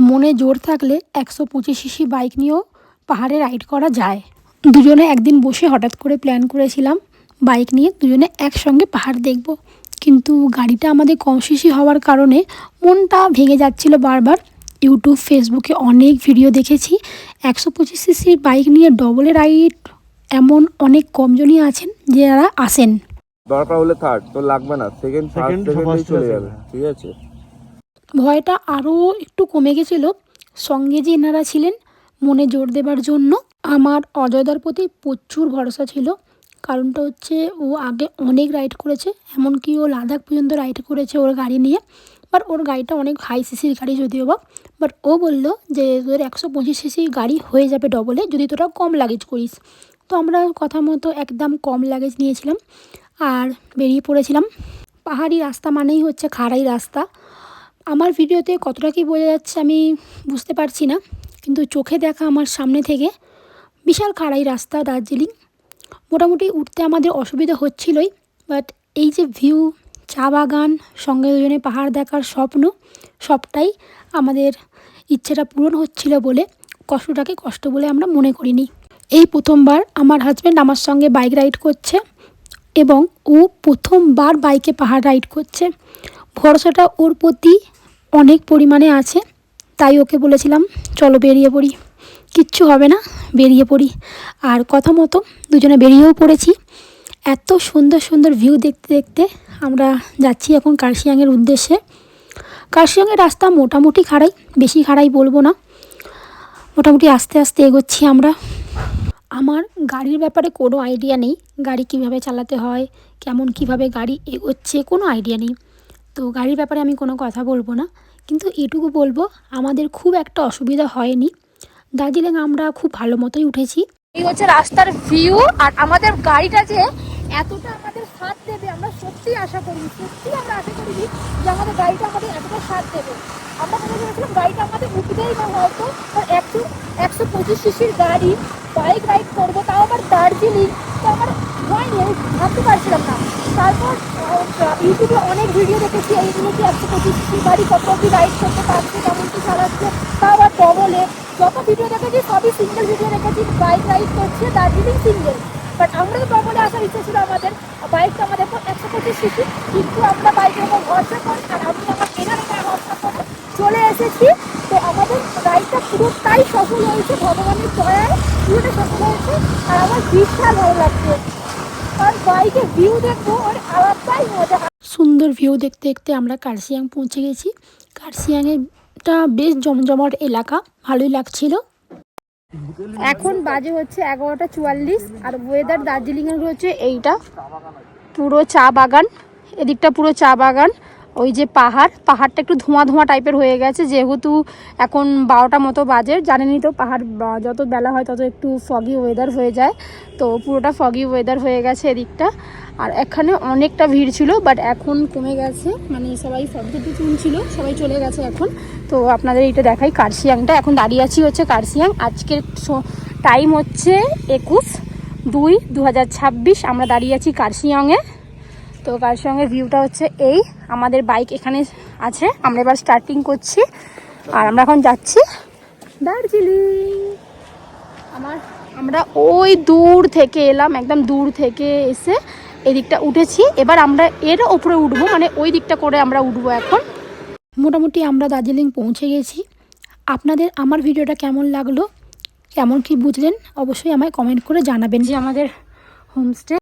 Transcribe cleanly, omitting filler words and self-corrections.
মনে জোর থাকলে 125 সিসি বাইক নিয়েও পাহাড়ে রাইড করা যায়। দুজনে একদিন বসে হঠাৎ করে প্ল্যান করেছিলাম বাইক নিয়ে দুজনে একসঙ্গে পাহাড় দেখব, কিন্তু গাড়িটা আমাদের কম সিসি হওয়ার কারণে মনটা ভেঙে যাচ্ছিল বারবার। ইউটিউব ফেসবুকে অনেক ভিডিও দেখেছি 125 সিসির বাইক নিয়ে ডবলে রাইড এমন অনেক কমজনই আছেন যারা আসেন। দরকার হলে থার্ড তো লাগবে না, সেকেন্ড সেকেন্ডেই চলে যাবে, ঠিক আছে। ভয়টা আরও একটু কমে গেছিল সঙ্গে যে এনারা ছিলেন মনে জোর দেবার জন্য। আমার অজয়দার প্রতি প্রচুর ভরসা ছিল, কারণটা হচ্ছে ও আগে অনেক রাইড করেছে, এমনকি ও লাদাখ পর্যন্ত রাইড করেছে ওর গাড়ি নিয়ে। বাট ওর গাড়িটা অনেক হাই সিসির গাড়ি যদিও বা, বাট ও বললো যে তোর 125 সিসির গাড়ি হয়ে যাবে ডবলে যদি তোরা কম লাগেজ করিস। তো আমরা কথা মতো একদম কম লাগেজ নিয়েছিলাম আর বেরিয়ে পড়েছিলাম। পাহাড়ি রাস্তা মানেই হচ্ছে খাড়াই রাস্তা। আমার ভিডিওতে কতটা কি বোঝা যাচ্ছে আমি বুঝতে পারছি না, কিন্তু চোখে দেখা আমার সামনে থেকে বিশাল খাড়াই রাস্তা দার্জিলিং। মোটামুটি উঠতে আমাদের অসুবিধা হচ্ছিলই, বাট এই যে ভিউ, চা বাগান, সঙ্গে দুজনে পাহাড় দেখার স্বপ্ন, সবটাই আমাদের ইচ্ছেটা পূরণ হচ্ছিল বলে কষ্টটাকে কষ্ট বলে আমরা মনে করিনি। এই প্রথমবার আমার হাজব্যান্ড আমার সঙ্গে বাইক রাইড করছে এবং ও প্রথমবার বাইকে পাহাড় রাইড করছে। ভরসাটা ওর প্রতি অনেক পরিমাণে আছে, তাই ওকে বলেছিলাম চলো বেরিয়ে পড়ি, কিচ্ছু হবে না, বেরিয়ে পড়ি। আর কথা মতো দুজনে বেরিয়েও পড়েছি। এত সুন্দর সুন্দর ভিউ দেখতে দেখতে আমরা যাচ্ছি এখন কার্শিয়াংয়ের উদ্দেশ্যে। কার্শিয়াংয়ের রাস্তা মোটামুটি খাড়াই, বেশি খাড়াই বলবো না, মোটামুটি আস্তে আস্তে এগোচ্ছি আমরা। আমার গাড়ির ব্যাপারে কোনো আইডিয়া নেই, গাড়ি কিভাবে চালাতে হয়, কেমন কিভাবে গাড়ি এগোচ্ছে কোনো আইডিয়া নেই, তো গাড়ির ব্যাপারে আমি কোনো কথা বলবো না। কিন্তু এটুকু বলবো আমাদের খুব একটা অসুবিধা হয়নি। দার্জিলিং আমরা খুব ভালো মতোই উঠেছি। এই হচ্ছে রাস্তার ভিউ, আর আমাদের গাড়িটা যে এতটা আমাদের সাথ দেবে আমরা সত্যিই আশা করিনি, সত্যিই আমরা আশা করিনি যে আমাদের গাড়িটা আমাদের এতটা সাথ দেবে। আমরা মনে করেছিলাম গাড়িটা আমাদের উঠবেই না, হয়তো 125 সিসির গাড়ি বাইক রাইড করবো, তাও আবার দার্জিলিং, তো আমার হয়নি, আমি ভাবতে পারছিলাম না। তারপর ইউটিউবে অনেক ভিডিও দেখেছি এইগুলো কি 125 সিসির গাড়ি কত অব্দি রাইড করতে পারছে, কেমন কি চালাচ্ছে, তাও আবার ডবলে। যত ভিডিও দেখেছি সবই সিঙ্গেল ভিডিও দেখেছি, বাইক রাইড করছে দার্জিলিং সিঙ্গেল। বাট আমরা তো ডবলে আসার ইচ্ছা ছিল আমাদের, বাইকটা আমাদের 125 সিসি, কিন্তু আমরা বাইকের উপর ভরসা করি আর আমি আমার এনার উপর ভরসা করে চলে এসেছি। তো আমাদের রাইডটা পুরোটাই সফল হয়েছে, ভগবানের দয়ায় পুরোটা সফল হয়েছে। আর আমার বিশাল ভালো লাগছে, কারণ বাইকে ভিউ দেখবো আর আলাদাই মজা। সুন্দর ভিউ দেখতে দেখতে আমরা কার্শিয়াং পৌঁছে গেছি। কার্শিয়াংয়েরটা বেশ জমজমাট এলাকা, ভালোই লাগছিল। এখন বাজে হচ্ছে 11:44 আর ওয়েদার দার্জিলিংয়ের হচ্ছে এইটা পুরো চা বাগান, এদিকটা পুরো চা বাগান। ওই যে পাহাড়টা একটু ধোঁয়া ধোঁয়া টাইপের হয়ে গেছে, যেহেতু এখন 12টা মতো বাজে। জানেনই তো পাহাড় যত বেলা হয় তত একটু ফগি ওয়েদার হয়ে যায়, তো পুরোটা ফগি ওয়েদার হয়ে গেছে এদিকটা। আর এখানে অনেকটা ভিড় ছিল, বাট এখন কমে গেছে, মানে সবাই ফটো তুলছিল, সবাই চলে গেছে এখন। তো আপনাদের এইটা দেখাই কার্শিয়াংটা, এখন দাঁড়িয়ে আছি হচ্ছে কার্শিয়াং। আজকের টাইম হচ্ছে 21/2/2026, আমরা দাঁড়িয়ে আছি কার্শিয়াংয়ে। তো কার্শিয়াংয়ের ভিউটা হচ্ছে এই, আমাদের বাইক এখানে আছে, আমরা এবার স্টার্টিং করছি আর আমরা এখন যাচ্ছি দার্জিলিং। আমরা ওই দূর থেকে এলাম, একদম দূর থেকে এসে এদিকটা উঠেছি, এবার আমরা এর ওপরে উঠবো, মানে ওই দিকটা করে আমরা উঠবো এখন। মোটামুটি আমরা দার্জিলিং পৌঁছে গেছি। আপনাদের আমার ভিডিওটা কেমন লাগলো, কেমন কি বুঝলেন অবশ্যই আমায় কমেন্ট করে জানাবেন। যে আমাদের হোমস্টে